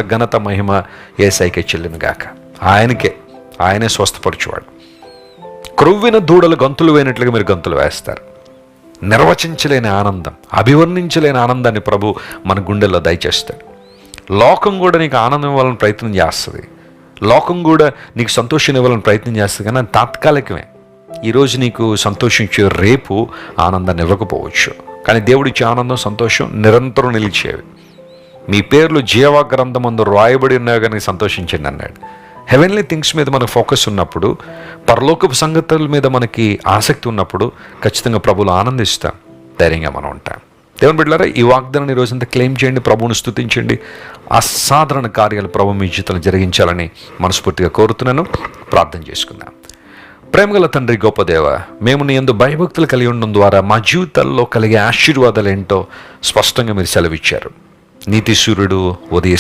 ఘనత మహిమ యేసయ్యకే చెల్లును గాక. ఆయనే స్వస్థపరచువాడు. క్రొవ్విన దూడలు గంతులు వేయనట్లుగా మీరు గంతులు వేస్తారు. నిర్వచించలేని ఆనందం, అభివర్ణించలేని ఆనందాన్ని ప్రభు మన గుండెల్లో దయచేస్తాడు. లోకం కూడా నీకు ఆనందం ఇవ్వాలని ప్రయత్నం చేస్తుంది, లోకం కూడా నీకు సంతోషం ఇవ్వాలని ప్రయత్నం చేస్తుంది, కానీ అది తాత్కాలికమే. ఈరోజు నీకు సంతోషించే రేపు ఆనందాన్ని ఇవ్వకపోవచ్చు, కానీ దేవుడిచ్చే ఆనందం, సంతోషం నిరంతరం నిలిచేవి. మీ పేర్లు జీవ గ్రంథమందు రాయబడి ఉన్నాయో కానీ సంతోషించండి అన్నాడు. హెవెన్లీ థింగ్స్ మీద మనకు ఫోకస్ ఉన్నప్పుడు, పరలోకపు సంగతుల మీద మనకి ఆసక్తి ఉన్నప్పుడు ఖచ్చితంగా ప్రభువులో ఆనందిస్తాం, ధైర్యంగా మనం ఉంటాం. దేవుని బిడ్డలారా, ఈ వాగ్దానాన్ని రోజంతా క్లెయిమ్ చేయండి, ప్రభువును స్తుతించండి. అసాధారణ కార్యాలు ప్రభు మీ జీవితంలో జరిగించాలని మనస్ఫూర్తిగా కోరుతున్నాను. ప్రార్థన చేసుకుందాం. ప్రేమగల తండ్రి, గొప్ప దేవ, మేము నీ యందు భయభక్తులు కలిగి ఉండడం ద్వారా మా జీవితాల్లో కలిగే ఆశీర్వాదాలు ఏంటో స్పష్టంగా మీరు సెలవిచ్చారు. నీతి సూర్యుడు